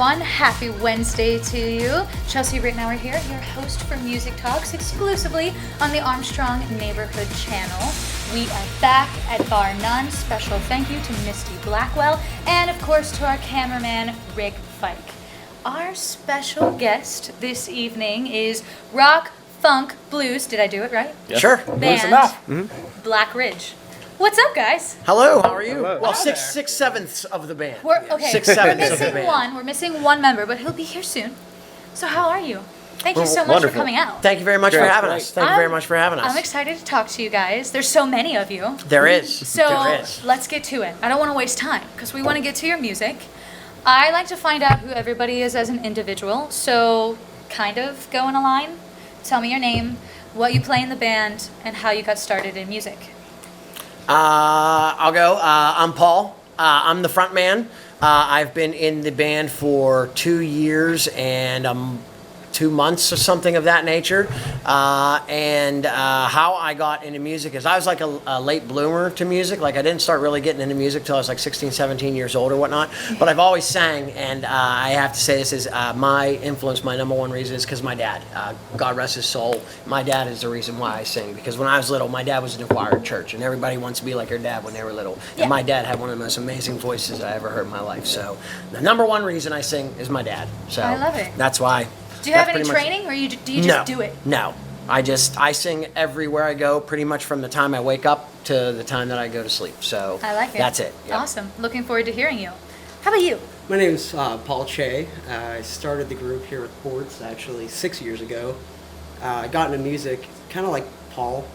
everyone. Happy Wednesday to you. Chelsea Rittenauer here, your host for Music Talks, exclusively on the Armstrong Neighborhood Channel. We are back at Bar None. Special thank you to Misty Blackwell and, of course, to our cameraman, Rick Fike. Our special guest this evening is rock, funk, blues. Did I do it right? Yeah. Sure. Band Black Ridge. What's up, guys? Hello, how are you? Hello. Well, six sevenths of the band. We're 6/7 of the band. We're missing one member, but he'll be here soon. So how are you? Thank you so much wonderful. for coming out. Thank you very much for having us. Thank you very much for having us. I'm excited to talk to you guys. There's so many of you. There is. So There is. let's get to it. I don't want to waste time because we want to get to your music. I like to find out who everybody is as an individual. So kind of go in a line. Tell me your name, what you play in the band, and how you got started in music. I'll go. I'm Paul. I'm the front man. I've been in the band for 2 years and 2 months or something of that nature. And how I got into music is I was like a late bloomer to music. Like I didn't start really getting into music till I was like 16, 17 years old or whatnot. But I've always sang, and I have to say this is my influence, my number one reason is because my dad, God rest his soul, my dad is the reason why I sing. Because when I was little, my dad was in a choir at church, and everybody wants to be like their dad when they were little. Yeah. And my dad had one of the most amazing voices I ever heard in my life. So the number one reason I sing is my dad. So I love it. That's why. Do you have That's any pretty much training, or do you just do it? No. I sing everywhere I go, pretty much from the time I wake up to the time that I go to sleep. So I like it. That's it. Yep. Awesome. Looking forward to hearing you. How about you? My name's Paul Che. I started the group here with Ports actually 6 years ago. I got into music kind of like Paul.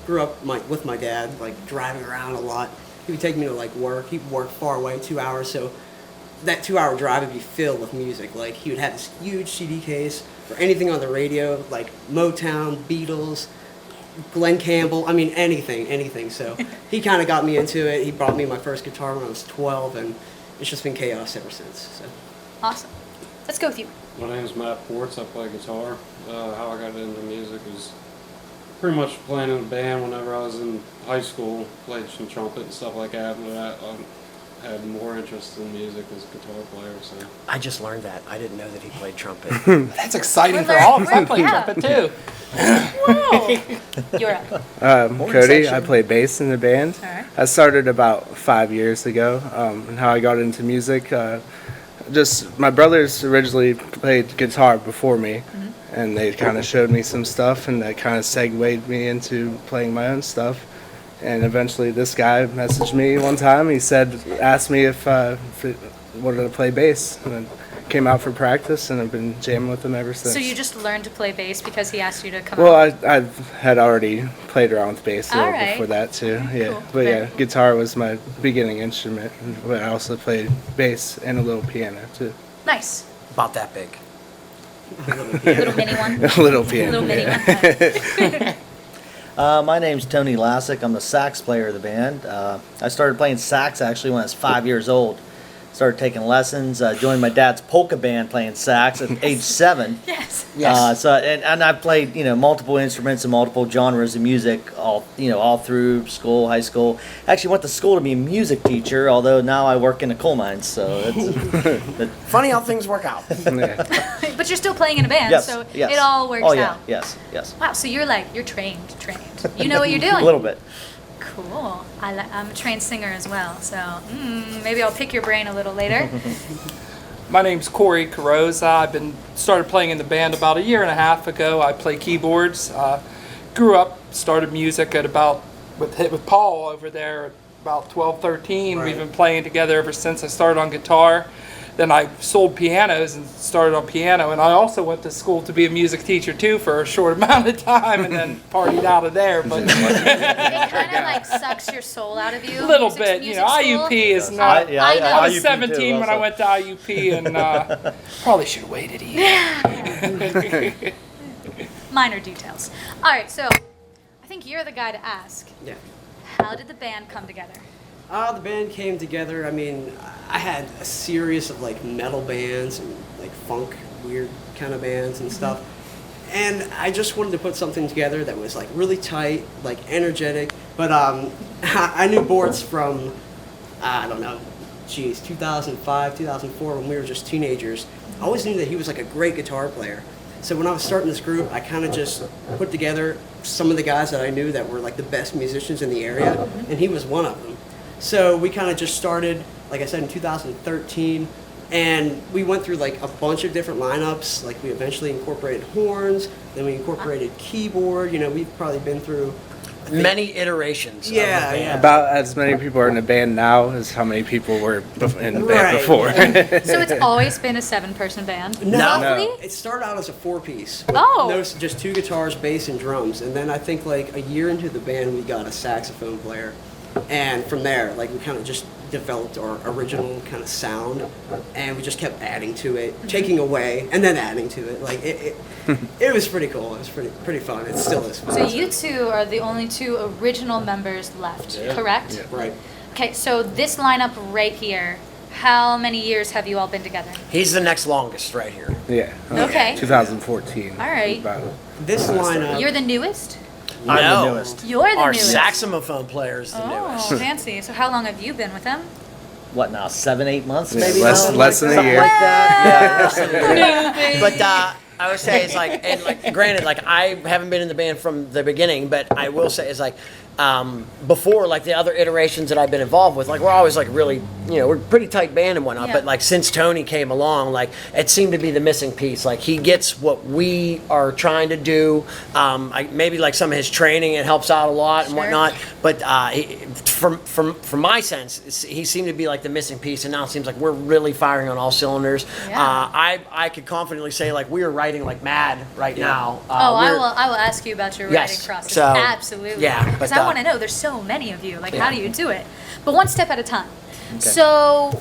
Grew up with my dad, like driving around a lot. He would take me to like work. He worked far away, 2 hours, so that 2 hour drive would be filled with music. Like he would have this huge CD case for anything on the radio, like Motown, Beatles, Glenn Campbell. I mean anything. So he kind of got me into it. He brought me my first guitar when I was 12, and it's just been chaos ever since. So. Awesome. Let's go with you. My name is Matt Ports. I play guitar. How I got into music was pretty much playing in a band whenever I was in high school. Played some trumpet and stuff like that. But I had more interest in music as a guitar player. So I just learned that. I didn't know that he played trumpet. That's exciting for all of us. I play trumpet too. Whoa. You're up. Cody, I play bass in the band. All right. I started about 5 years ago. And how I got into music, just my brothers originally played guitar before me, and they kind of showed me some stuff, and that kind of segued me into playing my own stuff. And eventually, this guy messaged me one time. He asked me if I wanted to play bass, and I came out for practice, and I've been jamming with him ever since. So you just learned to play bass because he asked you to come Well, out? I had already played around with bass a little Alright. before that too. Yeah, Cool. but Very yeah, guitar was my beginning instrument. But I also played bass and a little piano too. Nice. About that big. Little mini one. A little piano. Little mini yeah. one. My name's Tony Lassick. I'm the sax player of the band. I started playing sax actually when I was 5 years old. Started taking lessons. Joined my dad's polka band playing sax at age 7. Yes. Yes. And I've played multiple instruments and multiple genres of music all through school, high school. Actually went to school to be a music teacher, although now I work in a coal mine. So that's Funny how things work out. Yeah. But you're still playing in a band, yes, so yes. it all works Oh yeah, out. yes. Wow, so you're trained. You know what you're doing. A little bit. Cool. I'm a trained singer as well, so maybe I'll pick your brain a little later. My name's Corey Carosa. I've started playing in the band about a year and a half ago. I play keyboards. Grew up, started music at with Paul over there at about 12, 13. Right. We've been playing together ever since. I started on guitar. Then I sold pianos and started on piano. And I also went to school to be a music teacher too for a short amount of time, and then partied out of there. But It kind of sucks your soul out of you. a little music- bit, music school. IUP is not. I know. I was IUP 17 too, when I also. went to IUP, and probably should have waited a year. Minor details. All right, so I think you're the guy to ask. Yeah. How did the band come together? The band came together. I mean, I had a series of like metal bands and like funk, weird kind of bands and stuff. And I just wanted to put something together that was like really tight, like energetic. But I knew Bortz from, I don't know, 2005, 2004, when we were just teenagers. I always knew that he was like a great guitar player. So when I was starting this group, I kind of just put together some of the guys that I knew that were like the best musicians in the area, and he was one of them. So we kind of just started, like I said, in 2013, and we went through like a bunch of different lineups. Like we eventually incorporated horns, then we incorporated keyboard. We've probably been through Many iterations. of the Yeah, band. yeah. About as many people are in the band now as how many people were in the band Right. before. So it's always been a 7-person band? No. Roughly? It started out as a 4-piece. Oh. No, just 2 guitars, bass, and drums. And then I think like a year into the band, we got a saxophone player. And from there, like we kind of just developed our original kind of sound, and we just kept adding to it, taking away, and then adding to it. Like it was pretty cool. It was pretty fun. It still is fun. So you two are the only 2 original members left, correct? Yeah. Right. Okay, so this lineup right here, how many years have you all been together? He's the next longest right here. Yeah. Okay. 2014. All right. About This lineup. You're the newest? I'm No. the newest. You're the Our newest. saxophone player is the newest. Oh, fancy. So how long have you been with them? What now? 7, 8 months, Yeah, maybe. less- Something less like than a that? year. Something like that. Yeah, less than a year. But I would say it's like, and like, granted, like I haven't been in the band from the beginning, but I will say it's like, before like the other iterations that I've been involved with, like we're always like really, we're a pretty tight band and whatnot. Yeah. But like since Tony came along, like it seemed to be the missing piece. Like he gets what we are trying to do. Maybe like some of his training, it helps out a lot and Sure. whatnot. But from my sense, he seemed to be like the missing piece, and now it seems like we're really firing on all cylinders. Yeah. I could confidently say like we are writing like mad right now. I will ask you about your Yes, writing process. so, Absolutely. yeah, but, Because I want to know, there's so many of you. Like, how Yeah. do you do it? But one step at a time. So,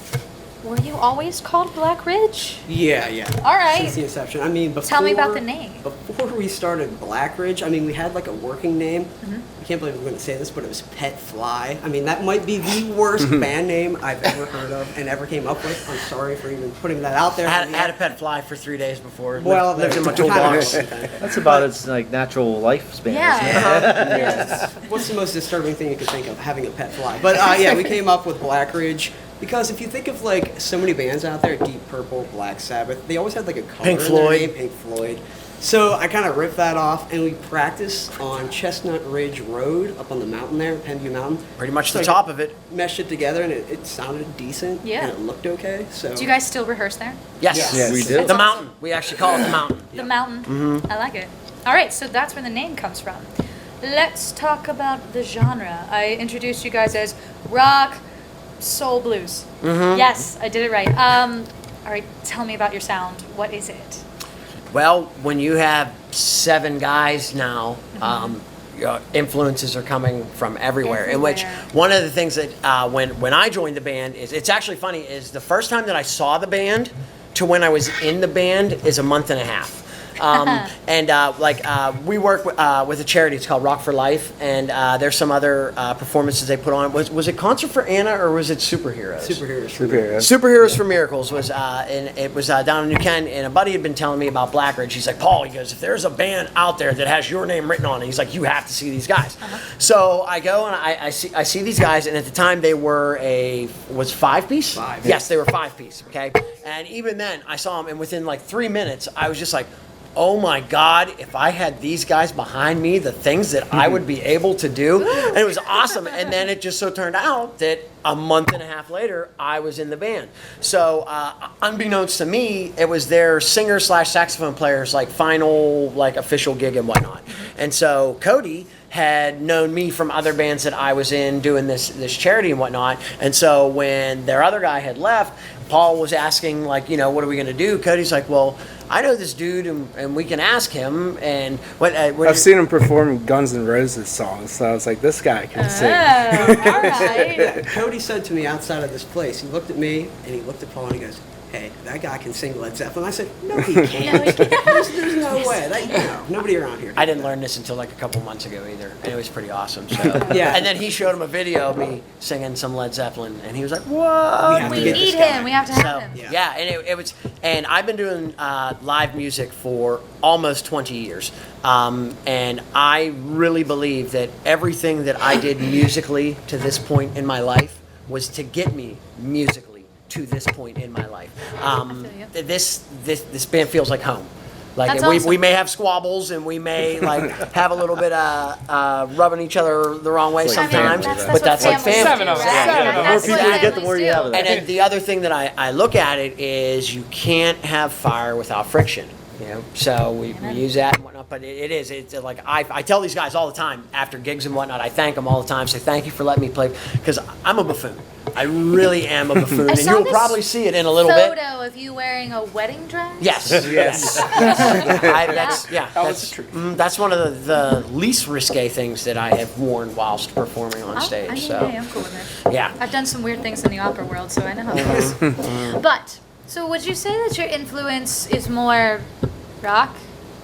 were you always called Black Ridge? Yeah. All right. Since the inception. I mean, before, Tell me about the name. Before we started Black Ridge, I mean, we had like a working name. Mm-hmm. I can't believe I'm going to say this, but it was Pet Fly. I mean, that might be the worst band name I've ever heard of and ever came up with. I'm sorry for even putting that out there. I had a pet fly for 3 days before. Well, lived in my that's kind toolbox. of- That's about its like natural lifespan. Yeah. Isn't it? Yes. What's the most disturbing thing you could think of? Having a pet fly. But yeah, we came up with Black Ridge because if you think of like so many bands out there, Deep Purple, Black Sabbath, they always had like a color Pink in Floyd. their name, Pink Floyd. So I kind of ripped that off, and we practiced on Chestnut Ridge Road up on the mountain there, Penview Mountain. Pretty much So the I top of it. meshed it together, and it sounded decent. Yeah. And it looked okay. So Do you guys still rehearse there? Yes. Yes. We do. The mountain. We actually call it the mountain. The mountain. Mm-hmm. I like it. All right, so that's where the name comes from. Let's talk about the genre. I introduced you guys as rock, soul, blues. Mm-hmm. Yes, I did it right. All right, tell me about your sound. What is it? Well, when you have 7 guys now, your influences are coming from everywhere. In which Everywhere. one of the things that when I joined the band is it's actually funny is the first time that I saw the band to when I was in the band is a month and a half. We work with a charity. It's called Rock for Life, and there's some other performances they put on. Was it Concert for Anna or was it Superheroes? superheroes. Superheroes for Miracles was, and it was down in New Kent, and a buddy had been telling me about Black Ridge. He's like, Paul, he goes, if there's a band out there that has your name written on it, he's like, you have to see these guys. So I go and I see these guys, and at the time they were was 5-piece? Five. Yes, they were 5-piece, okay? And even then, I saw them, and within like 3 minutes, I was just like, oh my God, if I had these guys behind me, the things that I would be able to do. And it was awesome. And then it just so turned out that a month and a half later, I was in the band. So unbeknownst to me, it was their singer/saxophone player's like final like official gig and whatnot. And so Cody had known me from other bands that I was in doing this charity and whatnot. And so when their other guy had left, Paul was asking like, what are we going to do? Cody's like, well, I know this dude and we can ask him. And what I've seen him perform Guns N' Roses songs, so I was like, this guy can sing. Oh, all right. Cody said to me outside of this place, he looked at me and he looked at Paul and he goes, hey, that guy can sing Led Zeppelin. I said, no, he can't. There's no way. Nobody around here. I didn't learn this until like a couple months ago either, and it was pretty awesome. So Yeah. And then he showed him a video of me singing some Led Zeppelin, and he was like, "What?" have We to get need this guy. him. We have to have So him. yeah, and it was, and I've been doing live music for almost 20 years, and I really believe that everything that I did musically to this point in my life was to get me musically to this point in my life. feel you. This band feels like home. Like That's and awesome. we may have squabbles and we may like have a little bit of rubbing each other the wrong way It's like sometimes, that's but what that's like families family. Seven of do, us. right? Seven That- of that's us. what Exactly. Get the families more you do. have of that. And then the other thing that I look at it is you can't have fire without friction. You know, so we use that and whatnot. But it's like I tell these guys all the time after gigs and whatnot. I thank them all the time. Say thank you for letting me play because I'm a buffoon. I really am a buffoon, I and saw you'll this probably see it in a little bit. Photo of you wearing a wedding dress. Yes, yes. That was the truth. That's one of the least risque things that I have worn whilst performing on stage. I mean, So hey, I'm cool with it. yeah. I've done some weird things in the opera world, so I know how it goes. But, so would you say that your influence is more rock,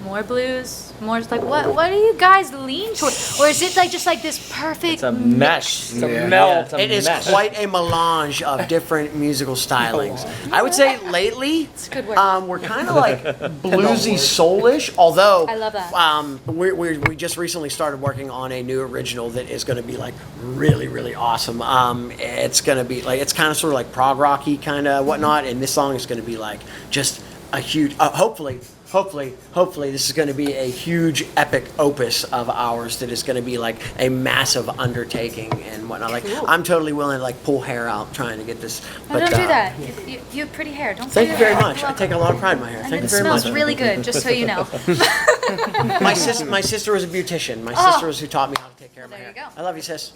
more blues, more like what do you guys lean toward? Or is it like just like this perfect It's a mesh. It's a Yeah. melt. It's a It is mesh. quite a melange of different musical stylings. I would say lately, It's a good word. we're kind of like bluesy soulish. Although I love that. We just recently started working on a new original that is going to be like really really awesome. It's going to be like it's kind of sort of like prog rocky kind of whatnot, and this song is going to be like just a huge. Hopefully, this is going to be a huge epic opus of ours that is going to be like a massive undertaking and whatnot. Like I'm totally willing to like pull hair out trying to get this. No, don't do that. You have pretty hair. Don't Thank do you that. very much. You're I take a welcome. lot of pride in my hair. And Thank you it very smells much. really good, just so you know. My sister was a beautician. My Oh. sister was who taught me how to take care of my There hair. you go. I love you, sis.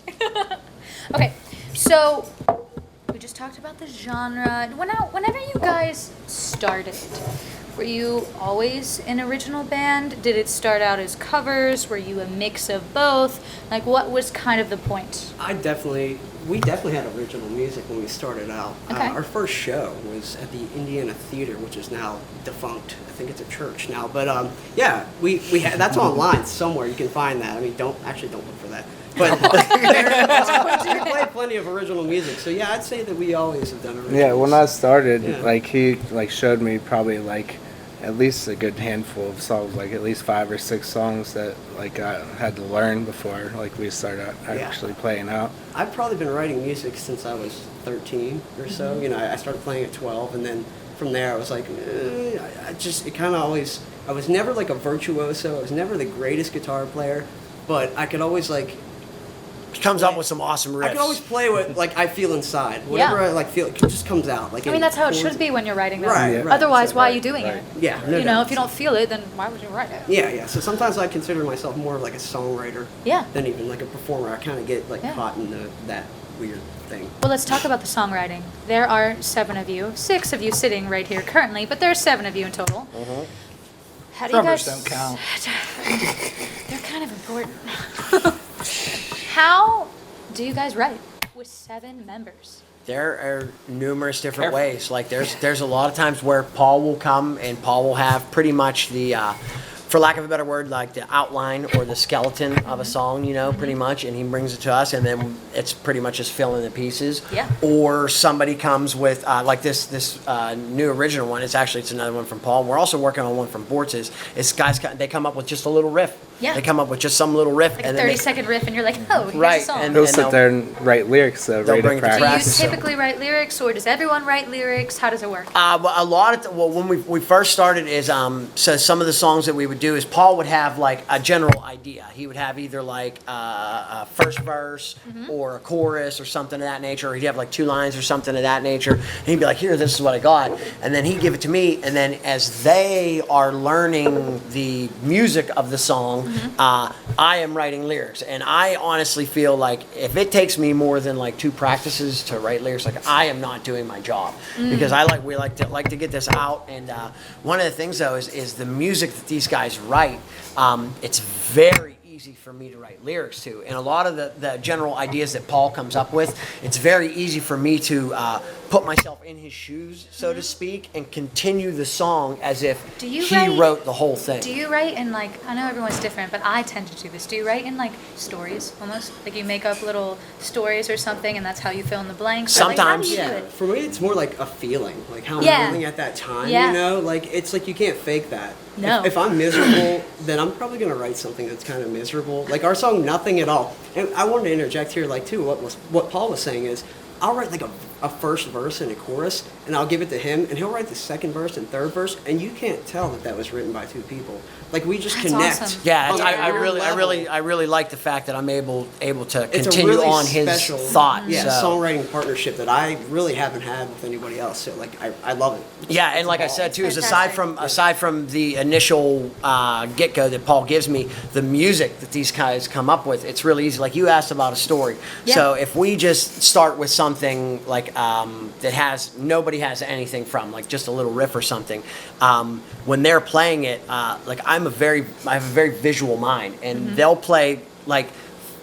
Okay, so we just talked about the genre. Whenever you guys started, were you always an original band? Did it start out as covers? Were you a mix of both? Like, what was kind of the point? We definitely had original music when we started out. Okay. Our first show was at the Indiana Theater, which is now defunct. I think it's a church now. But yeah, we had, that's online somewhere. You can find that. I mean, don't look for that. But we play plenty of original music. So yeah, I'd say that we always have done original. Yeah, when I started, Yeah. like he like showed me probably like at least a good handful of songs, like at least 5 or 6 songs that like I had to learn before like we started actually playing out. I've probably been writing music since I was 13 or so. You know, I started playing at 12, and then from there I was like, it kind of always. I was never like a virtuoso. I was never the greatest guitar player, but I could always like. Comes up with some awesome riffs. I can always play what like I feel inside. Whatever Yeah. I like feel, it just comes out. Like I mean, that's how it chords. should be when you're writing them. Right, right. Otherwise, So, why are right, you doing right. it? Yeah, no You know, doubt. if you don't feel it, then why would you write it? Yeah. So sometimes I consider myself more of like a songwriter Yeah. than even like a performer. I kind of get like Yeah. caught in that weird thing. Well, let's talk about the songwriting. There are 7 of you, 6 of you sitting right here currently, but there are 7 of you in total. How do you Drummers guys? don't count. They're kind of important. How do you guys write with 7 members? There are numerous different Careful. ways. Like there's a lot of times where Paul will come and Paul will have pretty much the, for lack of a better word, like the outline or the skeleton of a song, you know, pretty much, and he brings it to us, and then it's pretty much just filling the pieces. Yeah. Or somebody comes with like this new original one. It's another one from Paul. We're also working on one from Bortz's. It's guys they come up with just a little riff. Yeah. They come up with just some little riff, Like a and then 30-second riff, and you're like, oh, here's Right, a song. and- He'll they'll- sit there and write lyrics they'll right bring at it to do you practice. typically write lyrics, or does everyone write lyrics? How does it work? Well, a lot of when we first started is so some of the songs that we would do is Paul would have like a general idea. He would have either like a first verse or a chorus or something of that nature, or he'd have like 2 lines or something of that nature. And he'd be like, "Here, this is what I got," and then he'd give it to me. And then as they are learning the music of the song, I am writing lyrics. And I honestly feel like if it takes me more than like 2 practices to write lyrics, like I am not doing my job because we like to get this out. And one of the things though is the music that these guys write. It's very easy for me to write lyrics to, and a lot of the general ideas that Paul comes up with, it's very easy for me to put myself in his shoes, so to speak, and continue the song as if Do you he write- wrote the whole thing. Do you write in like, I know everyone's different, but I tend to do this. Do you write in like stories almost? Like you make up little stories or something, and that's how you fill in the blanks? Or, like, how do Sometimes. you do Yeah, it? for me it's more like a feeling, like how Yeah. I'm feeling at that time. Yeah. You know, like it's like you can't fake that. No. If I'm miserable, then I'm probably gonna write something that's kind of miserable. Like our song "Nothing at All," and I wanted to interject here, like too. What Paul was saying is, I'll write like a first verse and a chorus, and I'll give it to him, and he'll write the second verse and third verse, and you can't tell that was written by two people. Like we just That's connect. awesome. Yeah, on I a real level. really like the fact that I'm able to It's a continue really on his special, thought. yeah, so. songwriting partnership that I really haven't had with anybody else. So like I love it. Yeah, and It's like I a said ball. too, is Fantastic. aside from the initial get go that Paul gives me, the music that these guys come up with, it's really easy. Like you asked about a story, Yeah. so if we just start with something like that nobody has anything from, like just a little riff or something, when they're playing it, like I have a very visual mind, and they'll play like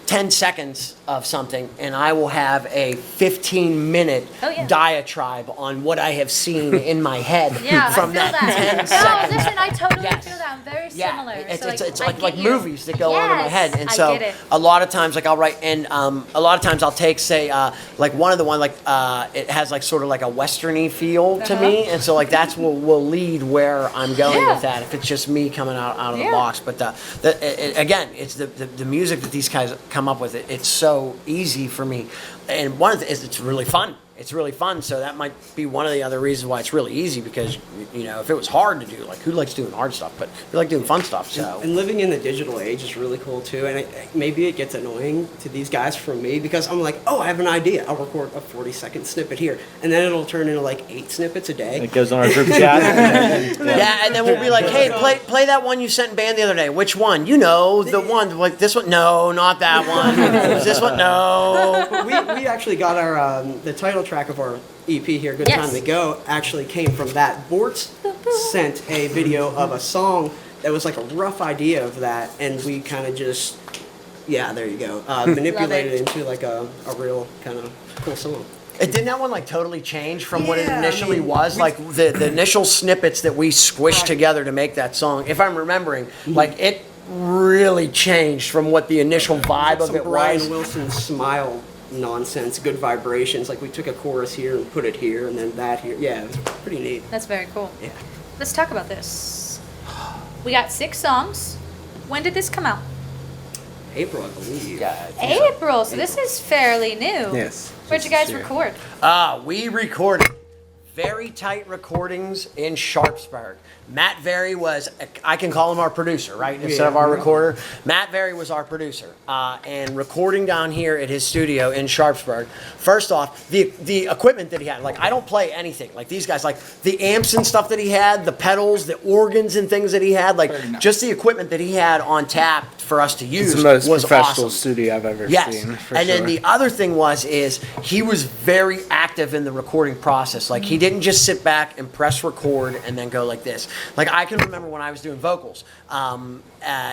10 seconds of something, and I will have a 15-minute Oh, yeah. diatribe on what I have seen in my head Yeah, from I feel that 10 No, seconds. listen, I totally Yes. feel that. I'm very Yeah, similar. it's I like get you. movies that go on in my Yes, head, and I so get it. a lot of times, like I'll write, and a lot of times I'll take, say, like one of the one, like it has like sort of like a westerny feel to me, and so like that's what will lead where I'm going Yeah. with that. If it's just me coming out of Yeah. the box, but again, it's the music that these guys come up with. It's so easy for me, and one of the is it's really fun. It's really fun, so that might be one of the other reasons why it's really easy, because if it was hard to do, like who likes doing hard stuff, but we like doing fun stuff. So And living in the digital age is really cool too. And maybe it gets annoying to these guys from me because I'm like, oh, I have an idea. I'll record a 40-second snippet here, and then it'll turn into like 8 snippets a day. It goes on our group chat. yeah, and then we'll be like, hey, play that one you sent in band the other day. Which one? The one, like this one? No, not that one. Is this one? No. But we actually got our the title track of our EP here, Good Yes. Time to Go, actually came from that. Bortz sent a video of a song that was like a rough idea of that, and we kind of just, yeah, there you go, manipulated it into like a real kind of cool song. Didn't that one like totally change from what it Yeah, I initially mean, was? Like the initial snippets that we squished Right. together to make that song, if I'm remembering, like it really changed from what the initial vibe of Some it Brian was. Wilson smile nonsense, good vibrations. Like we took a chorus here and put it here, and then that here. Yeah, it was pretty neat. That's very cool. Yeah. Let's talk about this. We got 6 songs. When did this come out? April, I believe. Yeah. April. So this is fairly new. Yes. Where'd you guys Sure. record? We recorded very tight recordings in Sharpsburg. Matt Very was, I can call him our producer, right? Instead of our recorder. Matt Very was our producer. And recording down here at his studio in Sharpsburg. First off, the equipment that he had, like I don't play anything. Like these guys, like the amps and stuff that he had, the pedals, the organs and things that he had, like Very nice. just the equipment that he had on tap for us to use It's the most was professional awesome. studio I've ever Yes, seen. For and sure. then the other thing is he was very active in the recording process. Like he didn't just sit back and press record and then go like this. Like I can remember when I was doing vocals,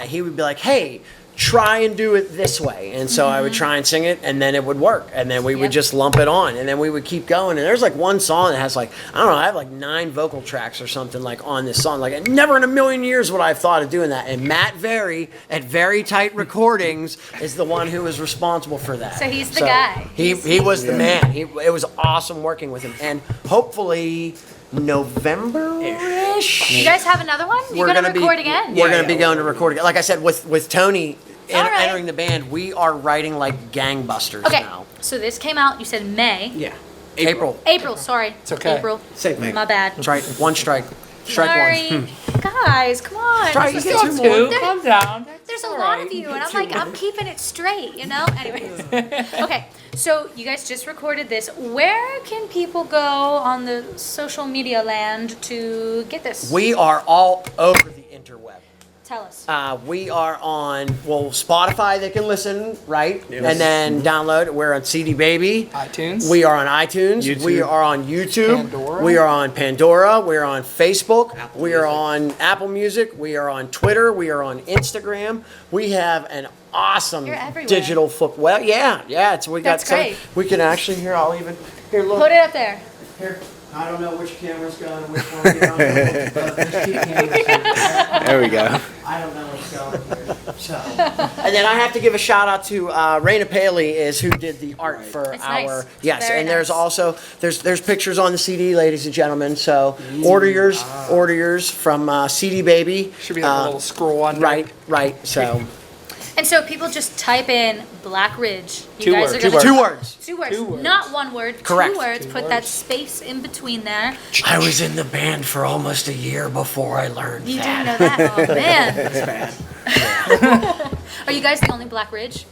he would be like, "Hey, try and do it this way," and so I would try and sing it, and then it would work, and then we would Yep. just lump it on, and then we would keep going. And there's like one song that has like I have like 9 vocal tracks or something like on this song. Like never in a million years would I have thought of doing that. And Matt Very at Very Tight Recordings is the one who was responsible for that. So he's the guy. He was the man. It was awesome working with him, and hopefully November-ish. You guys have another one? You're gonna record again? We're Yeah, gonna be yeah, going to record again. Like I said, with Tony All right. entering the band, we are writing like gangbusters Okay. now. So this came out. You said May. Yeah. April. April. Sorry. It's okay. April. Same thing. My bad. That's right. One strike. Strike Sorry, one. guys. Come on. Strike. You There's get a- 2 more. there- Calm down. There's a lot of you, and I'm like, I'm keeping it straight, you know? Anyways. Okay, so you guys just recorded this. Where can people go on the social media land to get this? We are all over the interweb. Tell us. We are on, Spotify, they can listen, right? Yes. And then download. We're on CD Baby. iTunes. We are on iTunes. YouTube. We are on YouTube. Pandora. We are on Pandora. We are on Facebook. Apple we are Music. on Apple Music. We are on Twitter. We are on Instagram. We have an awesome You're everywhere. digital foot. Well, yeah. We got That's some. great. We can actually, I'll even, look. Put it up there. Here. I don't know which camera's going, which one we don't know, but there's 2 cameras here. There we go. I don't know what's going here. So, and then I have to give a shout out to Raina Paley is who did the art for It's our nice. yes, Very and there's nice. also there's pictures on the CD, ladies and gentlemen. So order yours from CD Baby. Should be like a little scroll under. Right. So And so people just type in Black Ridge. You Two guys words. are gonna Two words. Two words. Two words. Not one word. Correct. Two words. Two Put that words. space in between there. I was in the band for almost a year before I learned You that. didn't know that? Oh man. That's bad. Are you guys the only Black Ridge?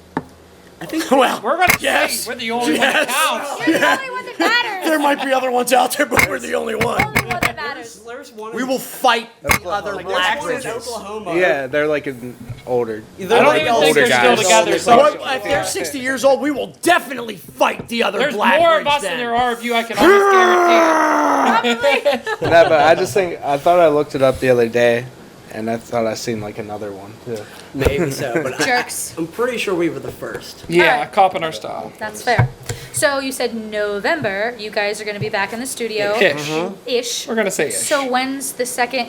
I think Well, We're gonna Yes. say we're the only one that Yes. counts. You're the only one that matters. there might be other ones out there, but we're the only one. Only one that matters. there's one. We will fight the other like, Black there's one in Ridges. Oklahoma. Yeah, they're like an older. I don't like even think older they're still guys. together. So Well, if they're 60 years old, we will definitely fight the other there's Black more Ridge of us then. than there are of you. I can almost guarantee it. Probably. No, but I just think I thought I looked it up the other day, and I thought I seen like another one too. Maybe so, but Jerks. I'm pretty sure we were the first. Yeah, Alright. copying our style. That's fair. So you said November. You guys are going to be back in the studio. Ish. Ish. We're gonna say ish. So when's the second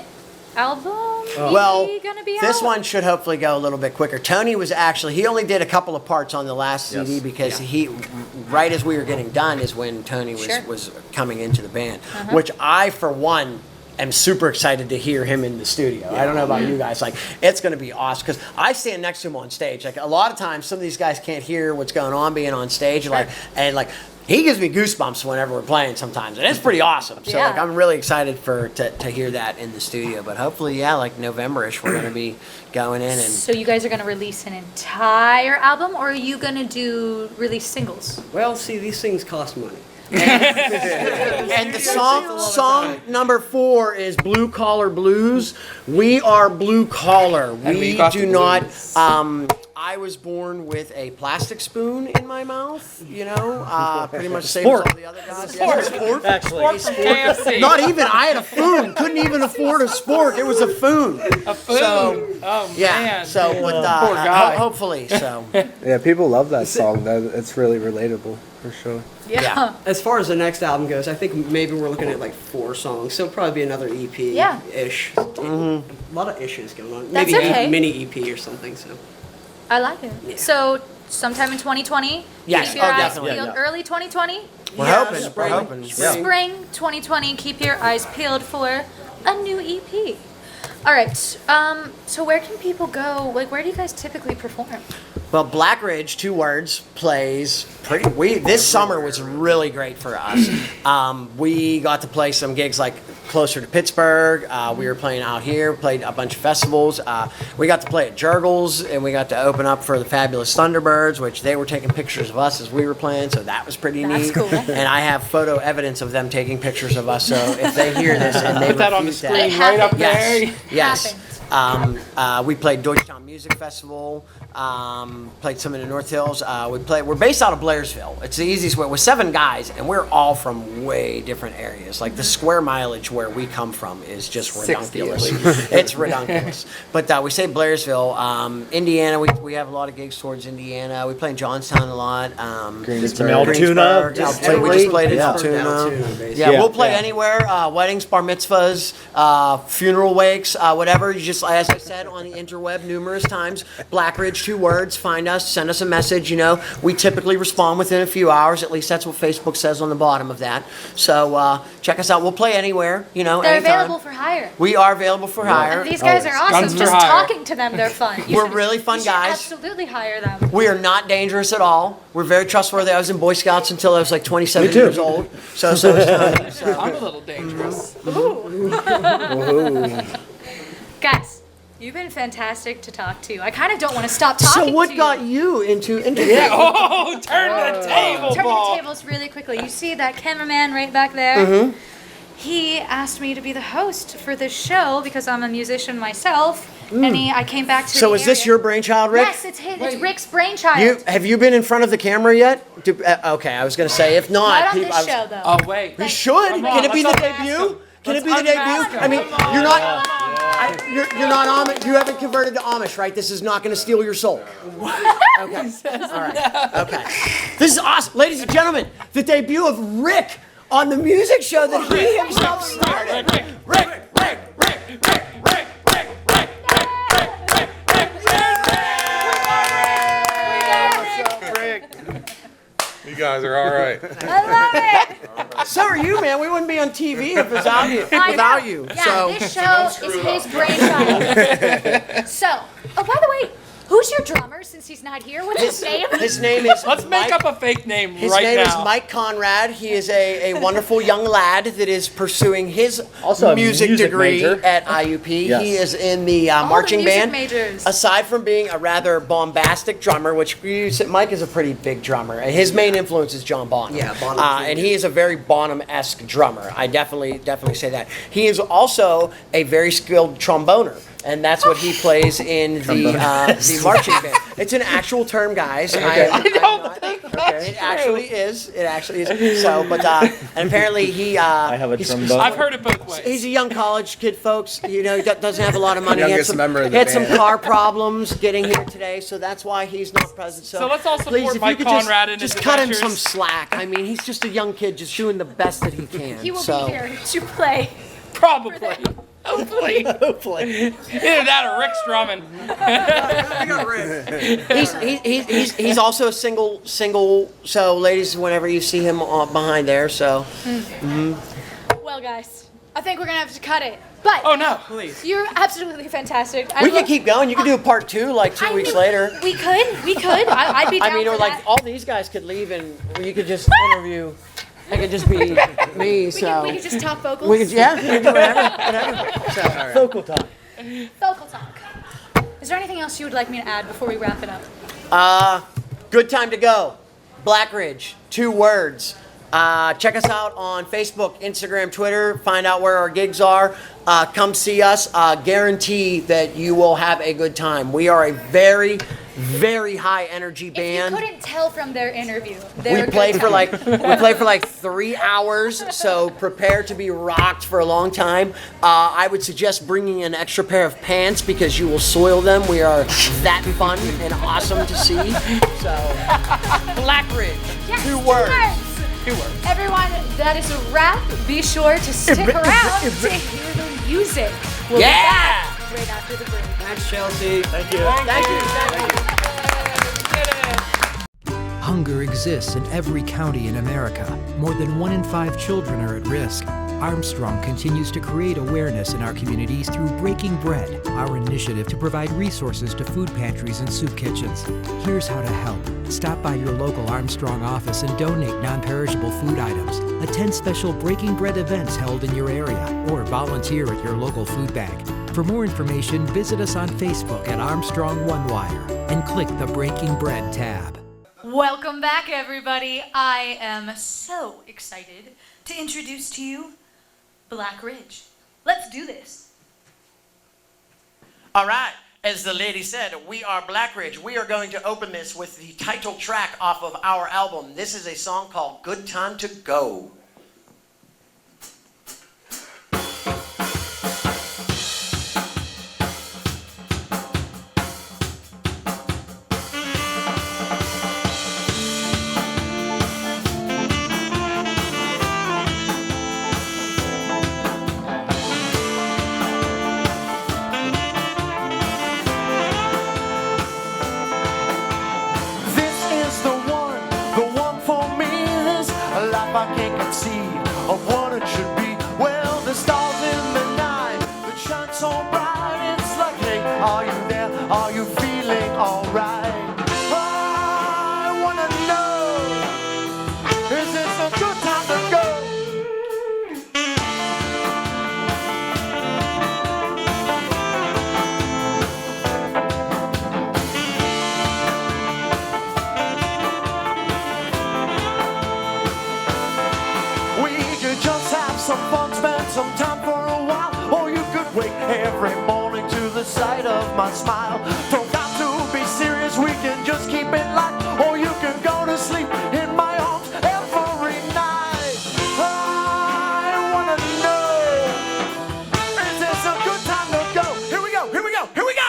album? Well, gonna be this out? one should hopefully go a little bit quicker. Tony was actually, he only did a couple of parts on the last CD because he, right as we were getting done is when Tony was, Sure. was coming into the band, which I, for one, am super excited to hear him in the studio. I don't know about you guys. Like, it's going to be awesome because I stand next to him on stage. Like, a lot of times, some of these guys can't hear what's going on being on stage. And he gives me goosebumps whenever we're playing sometimes, and it's pretty awesome. So, like, Yeah. I'm really excited to hear that in the studio. But hopefully, yeah, like November-ish, we're going to be going in and. So you guys are going to release an entire album, or are you going to do release singles? Well, see, these things cost money. And the song number 4 is Blue Collar Blues. We are blue collar. we We got do the not. blues. I was born with a plastic spoon in my mouth. You know, pretty much same as all the other guys. Yeah, sport. Actually, KFC. Not even. I had a foon. Couldn't even afford a sport. It was a foon. A food. So, Oh Yeah. man. So, but, Poor guy. hopefully, so. Yeah, people love that song. It's really relatable for sure. Yeah. As far as the next album goes, I think maybe we're looking at like 4 songs. So it'll probably be another EP Yeah. ish. A lot of issues going on. That's Maybe okay. a mini EP or something. So I like it. So sometime in 2020. Yes. Keep your Oh, eyes definitely. peeled. Yeah. Early 2020. We're Yeah, hoping. spring. We're hoping. Yeah. Spring 2020. Keep your eyes peeled for a new EP. All right. So where can people go? Like, where do you guys typically perform? Well, Black Ridge, 2 words, plays pretty. This summer was really great for us. We got to play some gigs like closer to Pittsburgh. We were playing out here, played a bunch of festivals. We got to play at Jurgles, and we got to open up for the Fabulous Thunderbirds, which they were taking pictures of us as we were playing, so that was pretty That's neat. cool. And I have photo evidence of them taking pictures of us, so if they hear this and they Put that on the refuse screen It right up happened. there. Yes. Happened. We played Deutschtown Music Festival. Played some in the North Hills. We're based out of Blairsville. It's the easiest way. We're 7 guys, and we're all from way different areas. Like the square mileage where we come from is just 60 at redonkulous. It's redonkulous. But we say Blairsville, Indiana. We have a lot of gigs towards Indiana. We play in Johnstown a lot. some Altoona. We just played in Yeah. Altoona. Altoona, basically. Yeah, Yeah. we'll play Yeah. anywhere. Weddings, bar mitzvahs, funeral wakes, whatever. You just, as I said on the interweb numerous times, Black Ridge, 2 words. Find us, send us a message. You know, we typically respond within a few hours. At least that's what Facebook says on the bottom of that. So check us out. We'll play anywhere. You know, They're anytime. available for hire. We are available for hire. And these guys are awesome. Guns for Just hire. talking to them, they're fun. You We're should- really fun you should guys. Absolutely hire them. We are not dangerous at all. We're very trustworthy. I was in Boy Scouts until I was like 27 Me too. years old. So is Tony. So. I'm a little dangerous. Guys, you've been fantastic to talk to. I kind of don't want to stop talking So to what you. got you into interviewing? Oh, turn the table Turn ball. the tables really quickly. You see that cameraman right back there? Mm-hmm. He asked me to be the host for this show because I'm a musician myself, and I came back to. So the is this area. your brainchild, Rick? Yes, it's his. It's Rick's brainchild. Have you been in front of the camera yet? Okay, I was gonna say if not, Not on people- this show though. Oh wait. we should. Come Can on, it be the let's unmask debut? him. Can it Let's be the debut? unmask him. I mean, Come on. you're not. You're not Amish. You haven't converted to Amish, right? This is not going to steal your soul. Okay. All right. Okay. This is awesome, ladies and gentlemen. The debut of Rick on the music show that he himself started. Rick. You guys are all right. I love it. So are you, man. We wouldn't be on TV if without you. I Without know. you. Yeah, So this show is his brainchild. So, oh, by the way, Who's your drummer since he's not here? What's his name? His name is Let's make Mike. up a fake name His right name now. is Mike Conrad. He is a wonderful young lad that is pursuing his Also a music music degree major. at IUP. Yes. He is in the All the marching music band. majors. Aside from being a rather bombastic drummer, which Mike is a pretty big drummer. His main influence is John Bonham. Yeah, Bonham and he is a very Bonham-esque drummer. I definitely say that. He is also a very skilled tromboner. And that's what he plays in the marching band. It's an actual term, guys. I don't think that's It true. actually is. It actually is. So, but and apparently he. I have a trombone. I've heard it both ways. He's a young college kid, folks. You know, he doesn't have a lot of money. Youngest member of the he had some band. car problems getting here today, so that's why he's not present. So let's all support please, if Mike you could Conrad in just his cut him adventures. some slack. I mean, he's just a young kid, just doing the best that he can. He will so. be here to play. Probably. Hopefully. Hopefully. Either that or Rick's drumming. He's also a single. So, ladies, whenever you see him behind there, so. Well, guys, I think we're gonna have to cut it. But Oh no, please. you're absolutely fantastic. We could keep going. You could do a part 2 like 2 weeks later. We could. I'd be down I mean, or for like that. all these guys could leave and you could just interview. It could just be me. So we could just talk vocals. we could do whatever. So, Vocal talk. Vocal talk. Is there anything else you would like me to add before we wrap it up? good time to go. Black Ridge, 2 words. Check us out on Facebook, Instagram, Twitter. Find out where our gigs are. Come see us. Guarantee that you will have a good time. We are a very, very high energy band. If you couldn't tell from their interview, We play for like 3 hours, so prepare to be rocked for a long time. I would suggest bringing an extra pair of pants because you will soil them. We are that fun and awesome to see. So, Black Ridge, Yes, 2 words. 2 words. Everyone, that is a wrap. Be sure to stick around to hear the music. We'll be Yeah! back right after the break. Thanks, Chelsea. Thank you. Thank you. Hunger exists in every county in America. More than 1 in 5 children are at risk. Armstrong continues to create awareness in our communities through Breaking Bread, our initiative to provide resources to food pantries and soup kitchens. Here's how to help. Stop by your local Armstrong office and donate non-perishable food items. Attend special Breaking Bread events held in your area, or volunteer at your local food bank. For more information, visit us on Facebook at Armstrong One Wire and click the Breaking Bread tab. Welcome back, everybody. I am so excited to introduce to you Black Ridge. Let's do this. All right, as the lady said, we are Black Ridge. We are going to open this with the title track off of our album. This is a song called Good Time to Go. This is the one for me. This life I can't conceive of what it should be. Well, the stars in the night that shine so bright. It's like, hey, are you there? Are you feeling alright? I wanna know, is this a good time to go? We could just have some fun, spend some time for a while. Or you could wake every morning to the sight of my smile. Don't got to be serious, we can just keep it light. Or you can go to sleep in my arms every night. I wanna know, is this a good time to go? Here we go, here we go, here we go!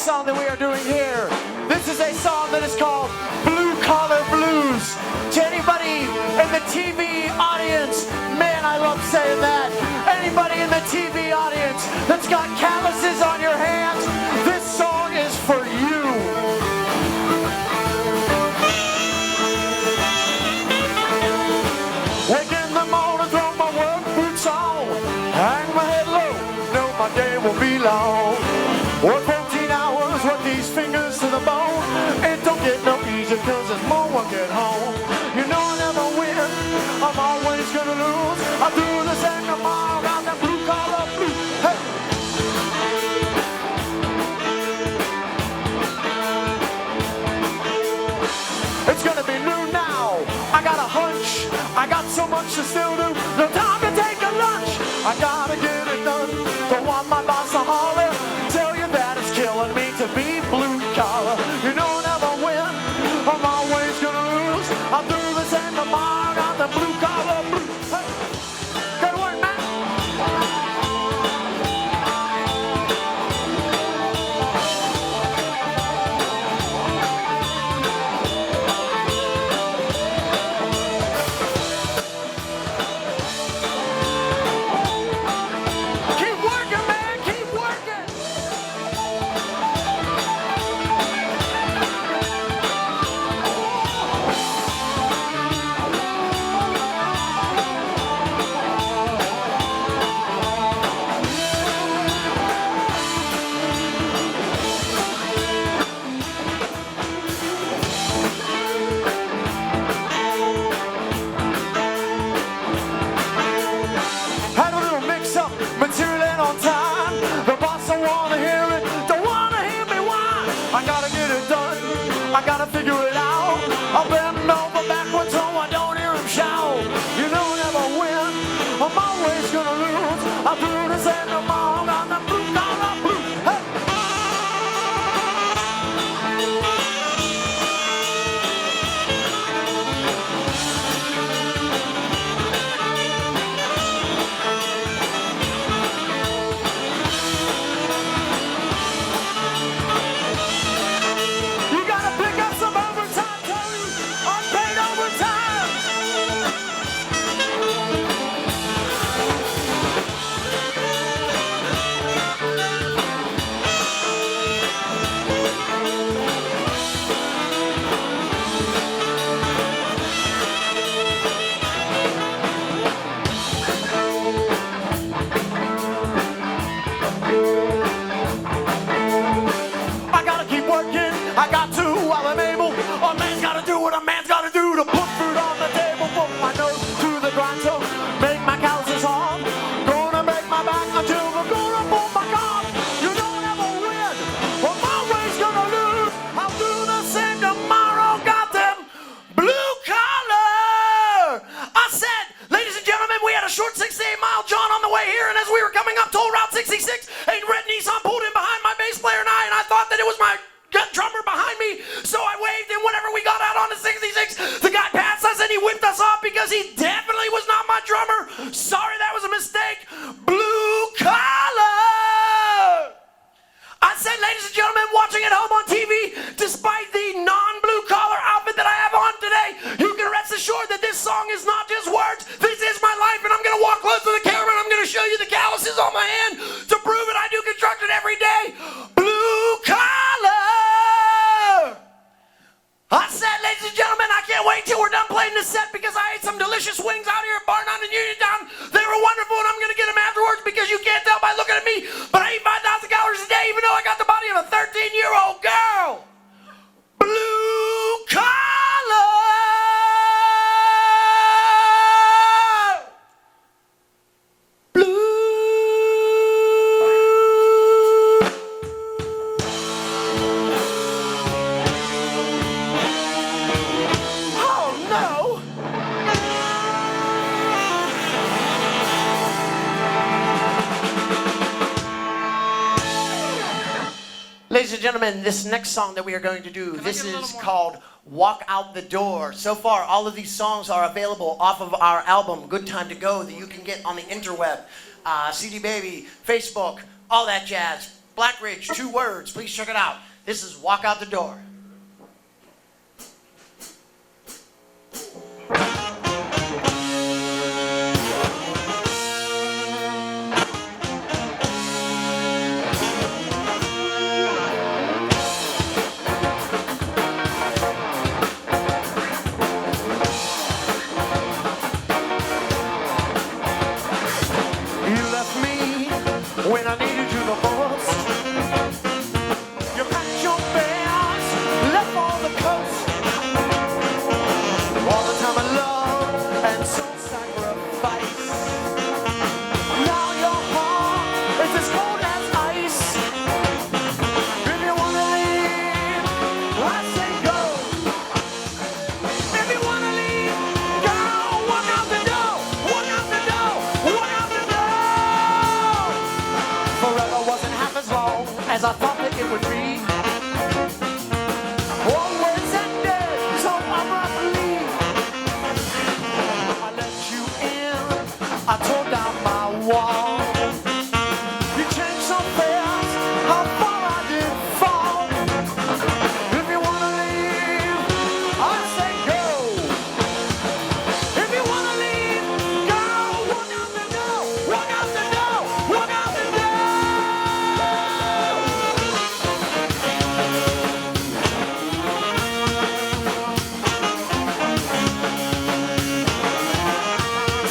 song that we are doing here. This is a song that is called Blue Collar Blues. To anybody in the TV audience, man, I love saying that. Anybody in the TV audience that's got calluses on your hands, this song is for you. Wake in the morning, throw my work boots on, hang my head low, know my day will be long. Work 14 hours, work these fingers to the bone. It don't get no easier cause there's more work at home. You know I never win, I'm always gonna lose. I'll do this and tomorrow, got that blue collar blues. Hey! It's gonna be new now. I got a hunch. I got so much to still do. No time to take a lunch. I gotta get it done. Don't want my boss to holler. Tell you that it's killing me to be blue collar. You know I never win. I'm always gonna lose. I'll do this and tomorrow. Got the blue collar blues. Hey. Good work, man. Keep working, man. Keep working. Had a little mix-up, material ain't on time. The boss don't wanna hear it, don't wanna hear me whine. I gotta get it done, I gotta figure it out. I'll bend over backwards so I don't hear him shout. You know I never win, I'm always gonna lose. I'll do this and tomorrow, got the blue collar blues. Hey! You gotta pick up some overtime, Tony. Unpaid overtime. I gotta keep working, I got to while I'm able. A man's gotta do what a man's gotta do to put food on the table. Put my nose to the grindstone, make my calluses hard. Gonna break my back until I'm gonna pull my car. You don't ever win, I'm always gonna lose. I'll do the same tomorrow, got them blue collar. I said, ladies and gentlemen, we had a short 68-mile jaunt on the way here, and as we were coming up toll route 66, a red Nissan pulled in behind my bass player and I thought that it was my drummer behind me, so I waved, and whenever we got out on the 66, the guy passed us and he whipped us off because he definitely was not my drummer. Sorry, that was a mistake. Blue collar. I said, ladies and gentlemen, watching at home on TV, despite the non-blue collar outfit that I have on today, you can rest assured that this song is not just words. This is my life, and I'm going to walk close to the camera, and I'm going to show you the calluses on my hand to prove it. I do construction every day. Blue collar. I said, ladies and gentlemen, I can't wait till we're done playing this set because I ate some delicious wings out here at Bar 9 in Uniontown. They were wonderful, and I'm going to get them afterwards because you can't tell by looking at me, but I eat 5,000 calories a day even though I got the body of a 13-year-old girl. Blue collar. Ladies and gentlemen, this next song that we are going to do, this is called Walk Out the Door. So far, all of these songs are available off of our album, Good Time to Go, that you can get on the interweb, CD Baby, Facebook, all that jazz. Blackridge, 2 words. Please check it out. This is Walk Out the Door. When I needed you the most, you packed your bags, left for the coast. All the time of love and self-sacrifice. Now your heart is as cold as ice. If you wanna leave, I say go. If you wanna leave, go. Walk out the door, walk out the door, walk out the door. Forever wasn't half as long as I thought that it would be. Always ended so abruptly. I let you in, I tore down my wall. You changed so fast, how far I did fall. If you wanna leave, I say go. If you wanna leave, go. Walk out the door, walk out the door, walk out the door.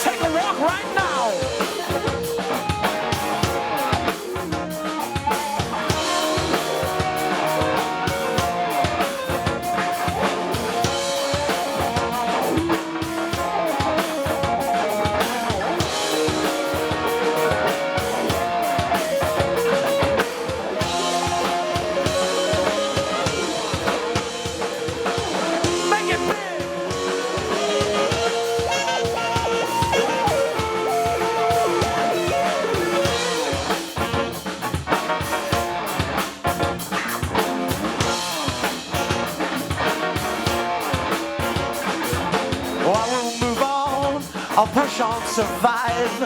Take a walk right now. Make it big. Oh, I will move on, I'll push on, survive.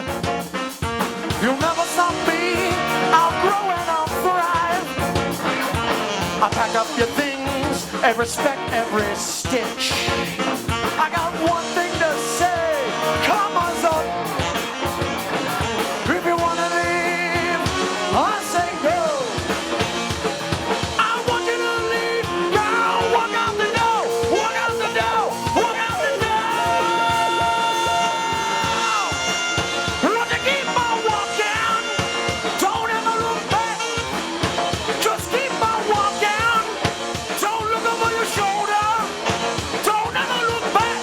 You'll never stop me, I'll grow and I'll thrive. I pack up your things and respect every stitch. I got one thing to say, come on, son. If you wanna leave, I say go. I want you to leave, go. Walk out the door, walk out the door, walk out the door. Want to keep on walking, don't ever look back. Just keep on walking, don't look over your shoulder. Don't ever look back.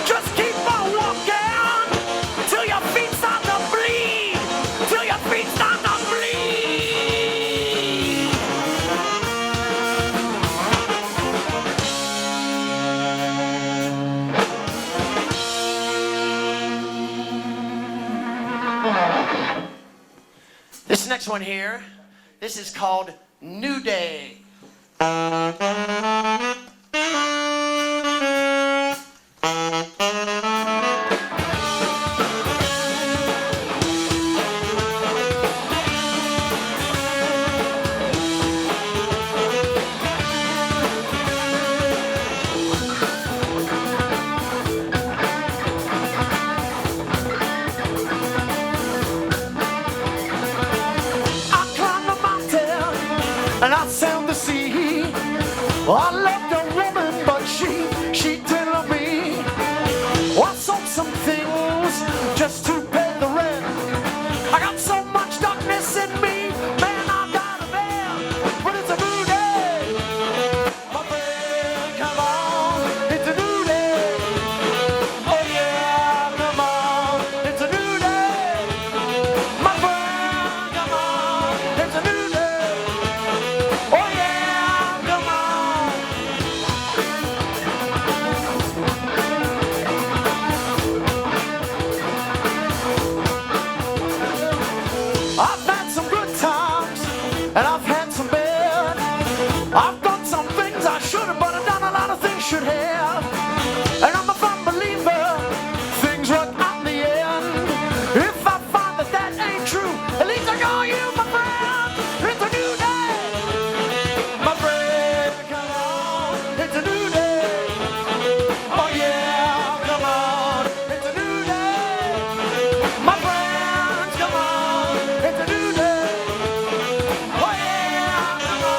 Just keep on walking till your feet start to bleed. Till your feet start to bleed. This next one here, this is called New Day. I climbed the mountain and I sailed the sea. I loved a woman, but she didn't love me. I sold some things just to pay the rent. I got so much darkness in me, man, I got a bed. But it's a new day, my friend, come on, it's a new day. Oh yeah, come on, it's a new day. My friend, come on, it's a new day. Oh yeah, come on, it's a new day. Oh yeah, come on, it's a new day. My friends, come on, it's a new day. Oh yeah, come on.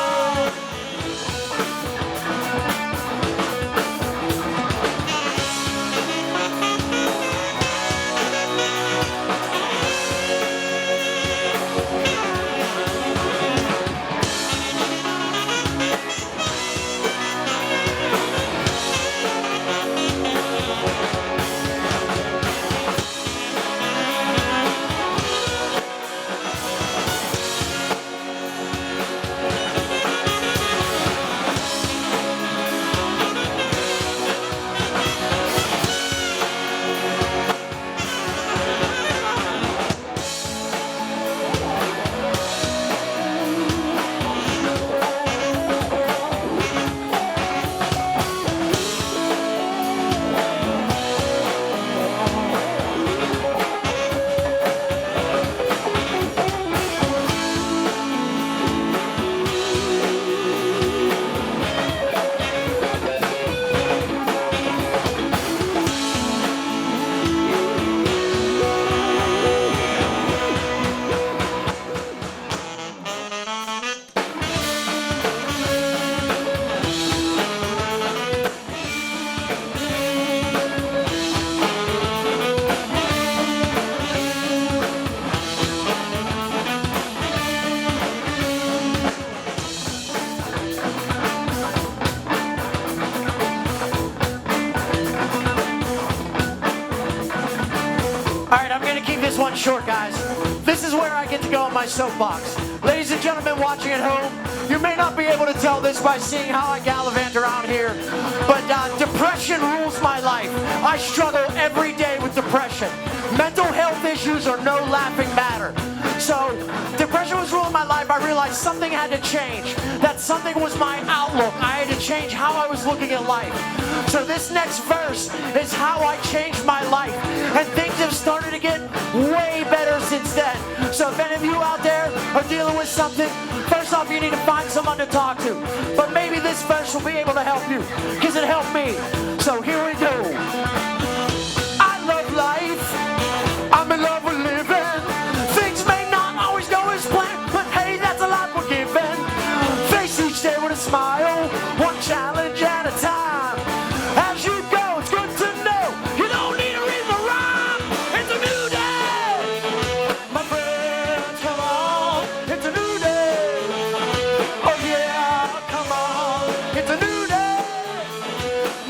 All right, I'm gonna keep this one short, guys. This is where I get to go on my soapbox. Ladies and gentlemen watching at home, you may not be able to tell this by seeing how I gallivant around here, but depression rules my life. I struggle every day with depression. Mental health issues are no laughing matter. So, depression was ruling my life. I realized something had to change. That something was my outlook. I had to change how I was looking at life. So this next verse is how I changed my life. And things have started to get way better since then. So if any of you out there are dealing with something, first off, you need to find someone to talk to. But maybe this verse will be able to help you, because it helped me. So here we go. I love life. I'm in love with living. Things may not always go as planned, but hey, that's a lot we're given. Face each day with a smile, one challenge at a time. As you go, it's good to know you don't need to read the rhyme. It's a new day. My friends, come on. It's a new day. Oh yeah, come on. It's a new day.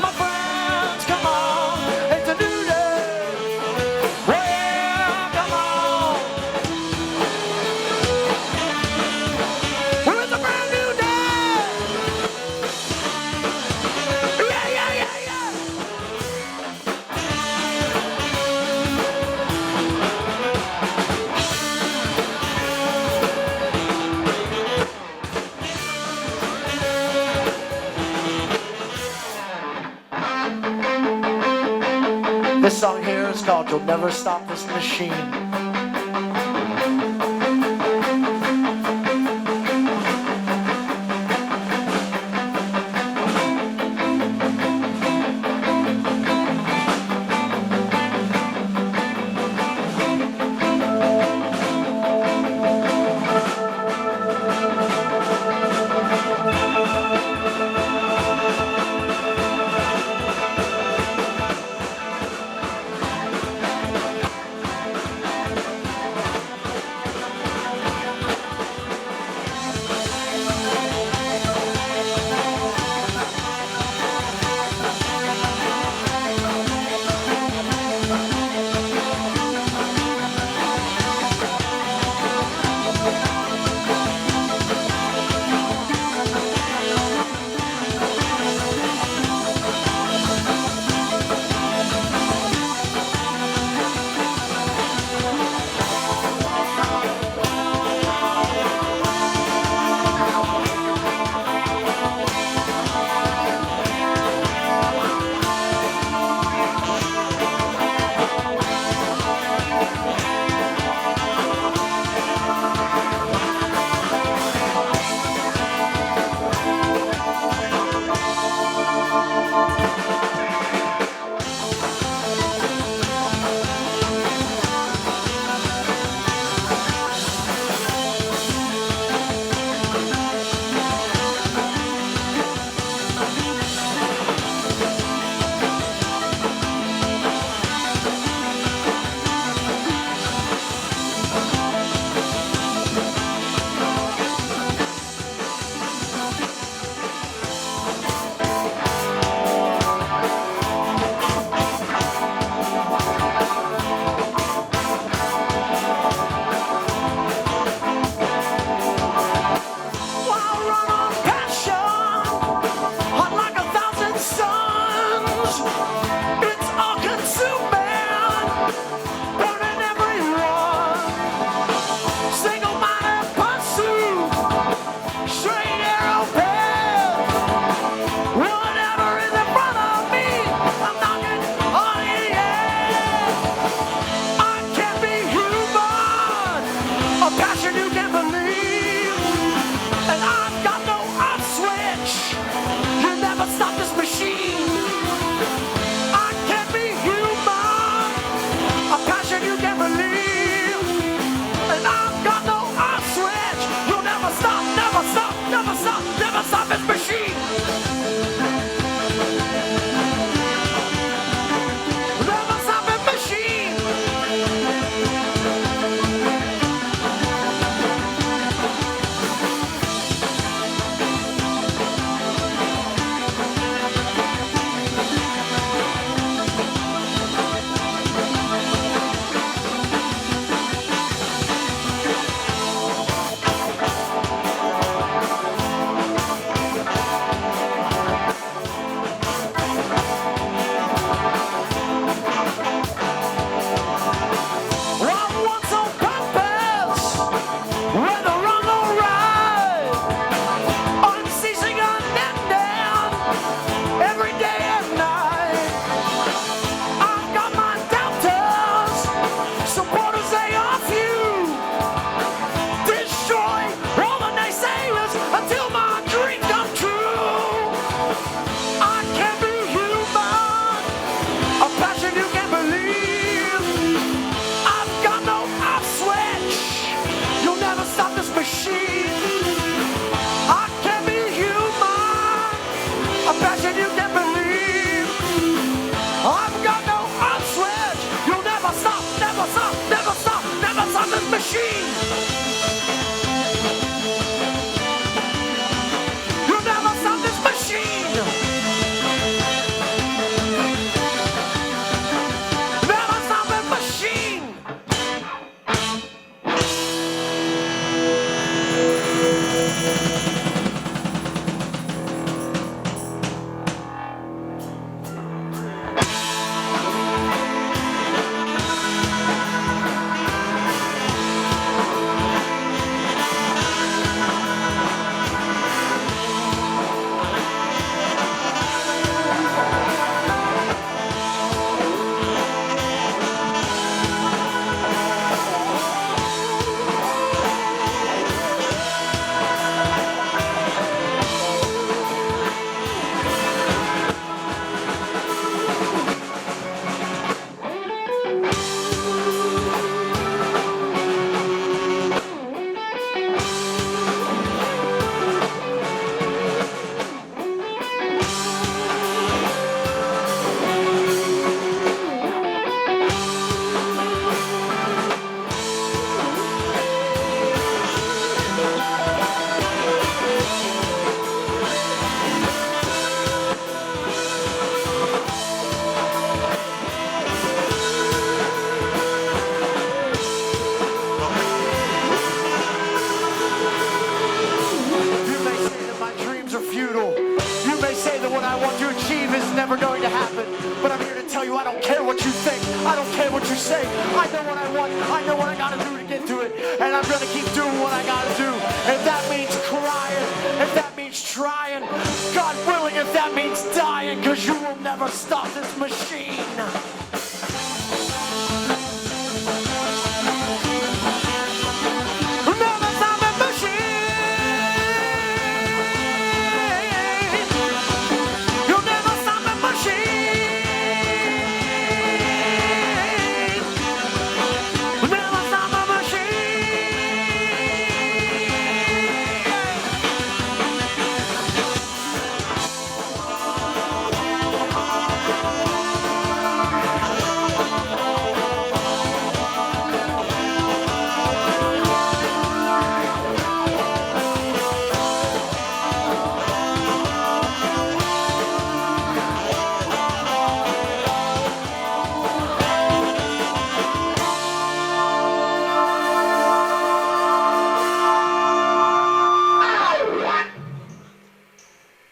My friends, come on. It's a new day. Well, come on. Well, it's a brand new day. Yeah, yeah, yeah, yeah. This song here is called You'll Never Stop This Machine. passion you can't believe. I've got no on switch. You'll never stop, never stop, never stop, never stop this machine. You'll never stop this machine. Never stop this machine. Never going to happen, but I'm here to tell you I don't care what you think, I don't care what you say. I know what I want, I know what I gotta do to get to it, and I'm gonna keep doing what I gotta do. If that means crying, if that means trying, God willing, if that means dying, cause you will never stop this machine.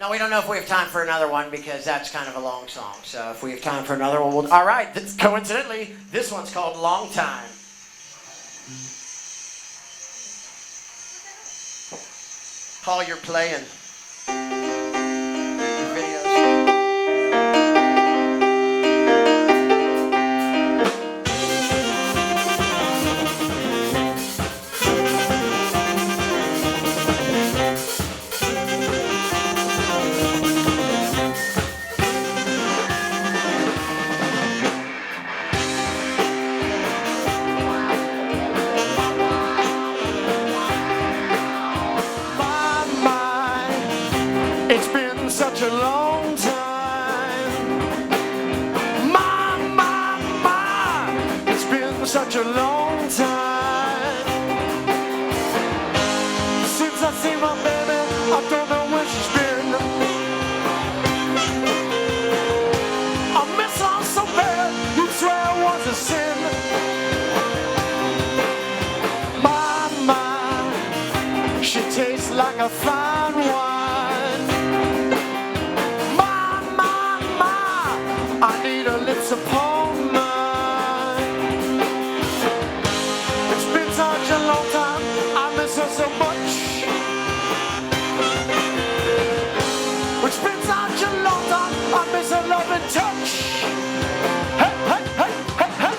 Now, we don't know if we have time for another one because that's kind of a long song. So if we have time for another one, we'll... All right, coincidentally, this one's called Long Time. Paul, you're playing. Such a long time. It's been such a long time since I see my baby. I don't know where she's been. I miss her so bad, you'd swear it was a sin. She tastes like a fine wine. I need her lips upon mine. It's been such a long time, I miss her so much. It's been such a long time, I miss her love and touch. Hey, hey, hey, hey, hey.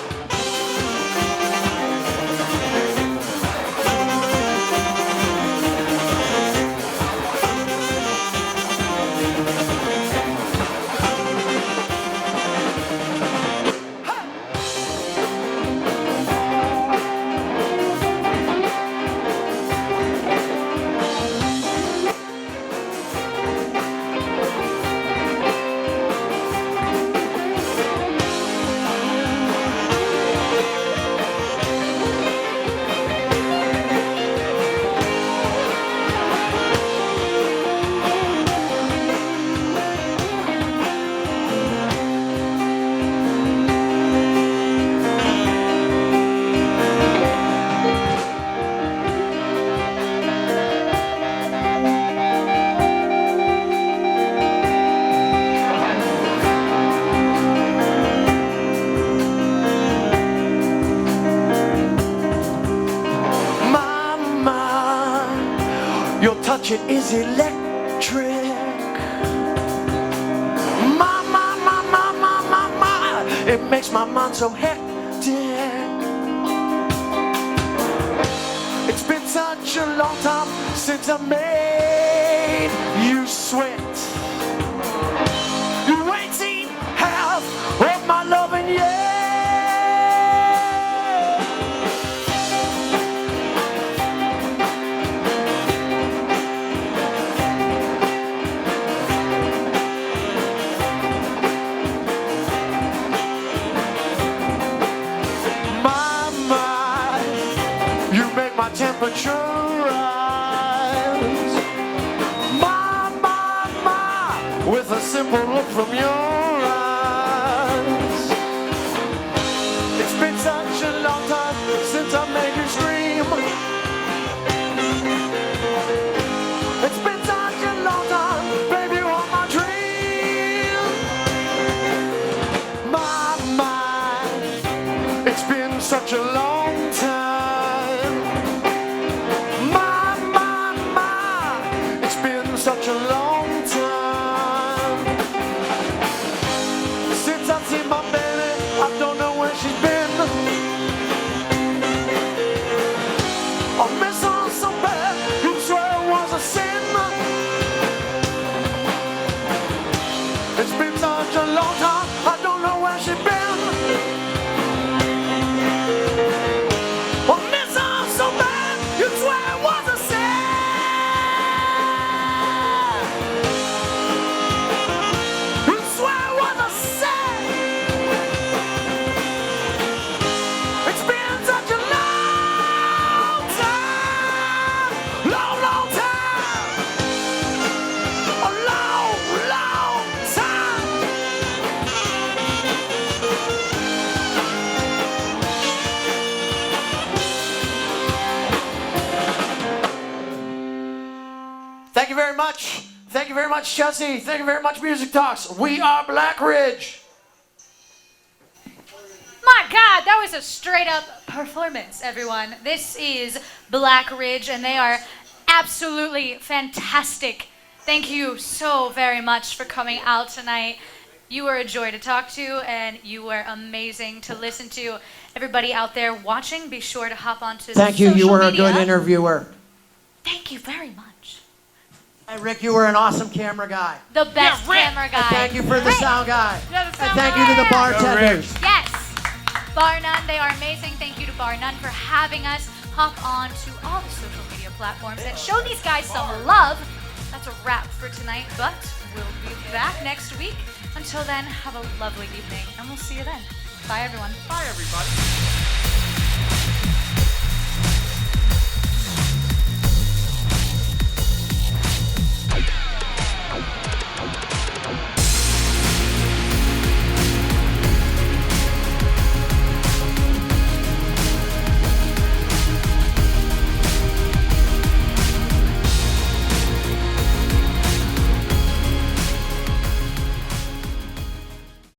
touch it is electric. It makes my mind so hectic. It's been such a long time since I made you sweat. You ain't seen half of my loving yet. My temperature rise. My, with a simple look from your eyes. It's been such a long time since I made you scream. It's been such a long time, baby, you are my dream. My, it's been such a long time. Such a long time since I've seen my baby. I don't know where she's been. I miss her so bad, you'd swear it was a sin. It's been such a long time, I don't know where she's been. I miss her so bad, you'd swear it was a sin. Thank you very much. Thank you very much, Chelsea. Thank you very much, Music Talks. We are Black Ridge. My God, that was a straight up performance, everyone. This is Black Ridge, and they are absolutely fantastic. Thank you so very much for coming out tonight. You were a joy to talk to, and you were amazing to listen to. Everybody out there watching, be sure to hop onto Thank you. You were a media. good interviewer. Thank you very much. Hey, Rick, you were an awesome camera guy. The best camera guy. And thank you for the sound guy. Yeah, the sound And thank you to the bartenders. Yes. Bar None, they are amazing. Thank you to Bar None for having us. Hop on to all the social media platforms and show these guys some love. That's a wrap for tonight, but we'll be back next week. Until then, have a lovely evening, and we'll see you then. Bye, everyone. Bye, everybody.